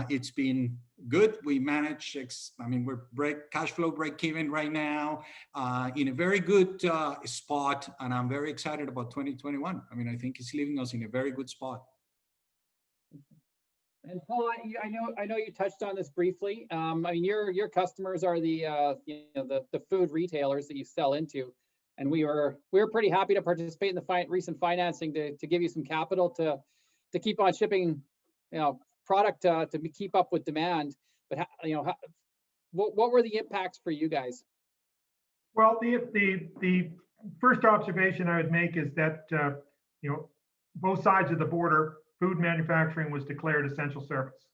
it's been good. We managed, I mean, we're cash flow break even right now, in a very good spot. And I'm very excited about 2021. I mean, I think it's leaving us in a very good spot. And Paul, I know you touched on this briefly. I mean, your customers are the the food retailers that you sell into, and we were pretty happy to participate in the recent financing to give you some capital to keep on shipping, product to keep up with demand. But what were the impacts for you guys? Well, the first observation I would make is that both sides of the border, food manufacturing was declared essential service,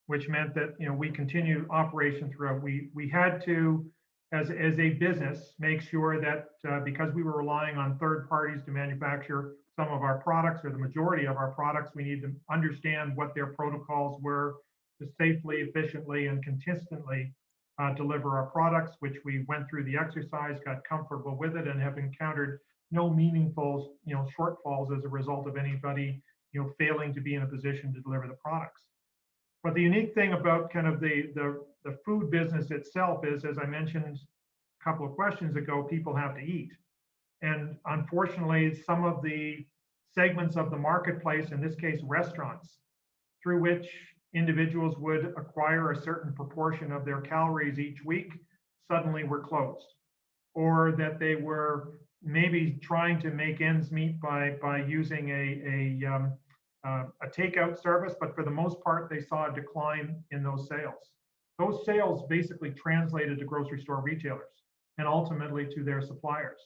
which meant that we continue operation throughout. We had to, as a business, make sure that because we were relying on third parties to manufacture some of our products, or the majority of our products, we need to understand what their protocols were to safely, efficiently, and consistently deliver our products, which we went through the exercise, got comfortable with it, and have encountered no meaningful shortfalls as a result of anybody failing to be in a position to deliver the products. But the unique thing about kind of the food business itself is, as I mentioned a couple of questions ago, people have to eat. And unfortunately, some of the segments of the marketplace, in this case, restaurants, through which individuals would acquire a certain proportion of their calories each week, suddenly were closed. Or that they were maybe trying to make ends meet by using a takeout service, but for the most part, they saw a decline in those sales. Those sales basically translated to grocery store retailers and ultimately to their suppliers.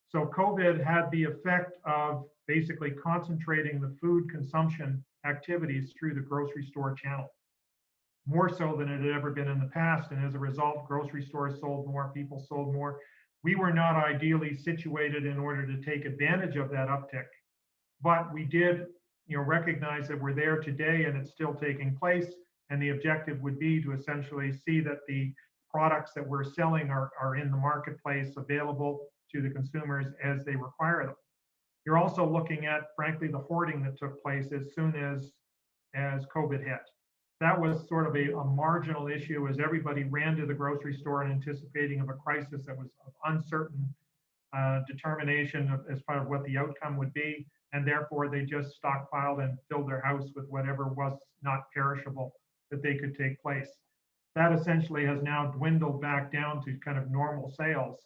So COVID had the effect of basically concentrating the food consumption activities through the grocery store channel, more so than it had ever been in the past. And as a result, grocery stores sold more, people sold more. We were not ideally situated in order to take advantage of that uptick, but we did recognize that we're there today and it's still taking place. And the objective would be to essentially see that the products that we're selling are in the marketplace, available to the consumers as they require them. You're also looking at, frankly, the hoarding that took place as soon as COVID hit. That was sort of a marginal issue as everybody ran to the grocery store in anticipating of a crisis that was of uncertain determination as part of what the outcome would be. And therefore, they just stockpiled and filled their house with whatever was not perishable that they could take place. That essentially has now dwindled back down to kind of normal sales.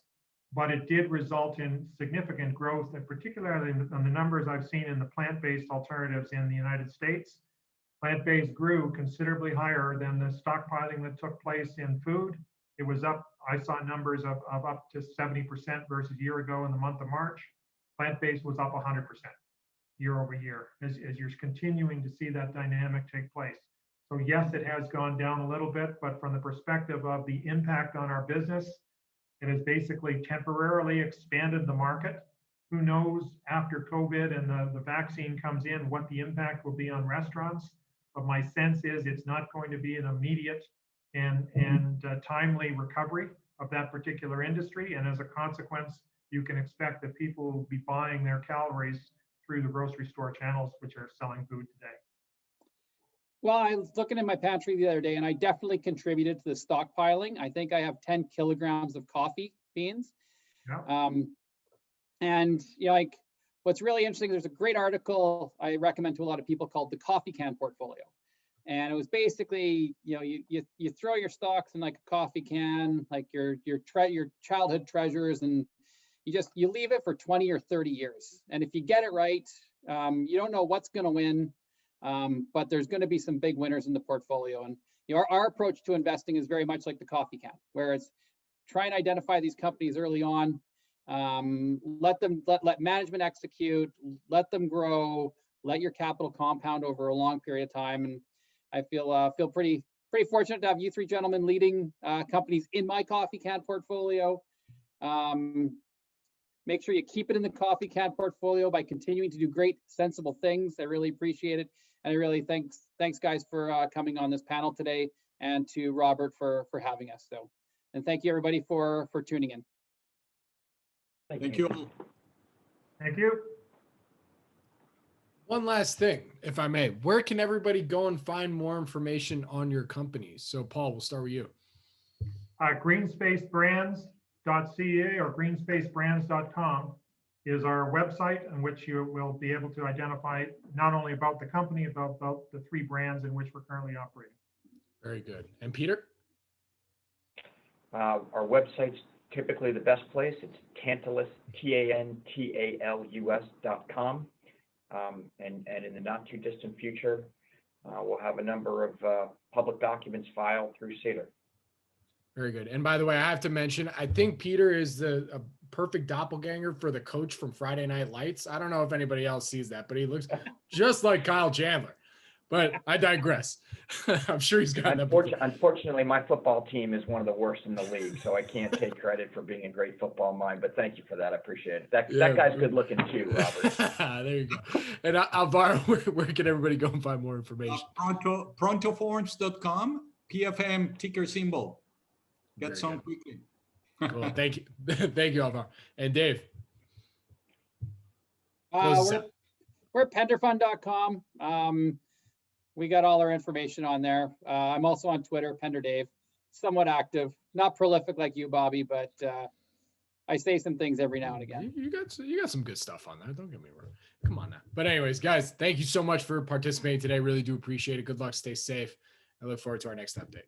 but it did result in significant growth, and particularly on the numbers I've seen in the plant-based alternatives in the United States. Plant-based grew considerably higher than the stockpiling that took place in food. It was up, I saw numbers of up to 70% versus a year ago in the month of March. Plant-based was up 100% year over year as you're continuing to see that dynamic take place. So yes, it has gone down a little bit, but from the perspective of the impact on our business, it has basically temporarily expanded the market. Who knows after COVID and the vaccine comes in, what the impact will be on restaurants. But my sense is it's not going to be an immediate and timely recovery of that particular industry. And as a consequence, you can expect that people will be buying their calories through the grocery store channels, which are selling food today. Well, I was looking in my pantry the other day, and I definitely contributed to the stockpiling. I think I have 10 kilograms of coffee beans. Yeah. And you know, like what's really interesting, there's a great article I recommend to a lot of people called the Coffee Can Portfolio. And it was basically, you know, you throw your stocks in like a coffee can, like your childhood treasures, and you leave it for 20 or 30 years. And if you get it right, you don't know what's going to win, but there's going to be some big winners in the portfolio. And you know, our approach to investing is very much like the coffee can, where it's try and identify these companies early on, let management execute, let them grow, let your capital compound over a long period of time. And I feel pretty fortunate to have you three gentlemen leading companies in my coffee can portfolio. Make sure you keep it in the coffee can portfolio by continuing to do great, sensible things. I really appreciate it. And I really thanks guys for coming on this panel today, and to Robert for having us. So, and thank you everybody for tuning in. Thank you all. Thank you. One last thing, if I may, where can everybody go and find more information on your companies? So Paul, we'll start with you. GreenSpaceBrands.ca or GreenSpaceBrands.com is our website, in which you will be able to identify not only about the company, about the 3 brands in which we're currently operating. Very good. And Peter? Our website's typically the best place. It's Tantalus, TANTALUS.com. And in the not too distant future, we'll have a number of public documents filed through SEDAR. Very good. And by the way, I have to mention, I think Peter is a perfect doppelganger for the coach from Friday Night Lights. I don't know if anybody else sees that, but he looks just like Kyle Chandler. But I digress. I'm sure he's got that. Unfortunately, my football team is one of the worst in the league, so I can't take credit for being a great football mind. But thank you for that. I appreciate it. That guy's good looking too, Robert. There you go. And Alvaro, where can everybody go and find more information? ProntoForms.com, PFM ticker symbol. Get some quickly. Cool. Thank you. Thank you, Alvaro. And Dave. We're PenderFund.com. We got all our information on there. I'm also on Twitter, Pender Dave. Somewhat active, not prolific like you, Bobby, but I say some things every now and again. You got some good stuff on there. Don't get me wrong. Come on now. But anyways, guys, thank you so much for participating today. Really do appreciate it. Good luck. Stay safe. I look forward to our next update.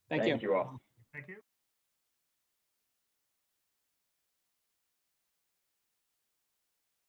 Thank you. Thank you all. Thank you.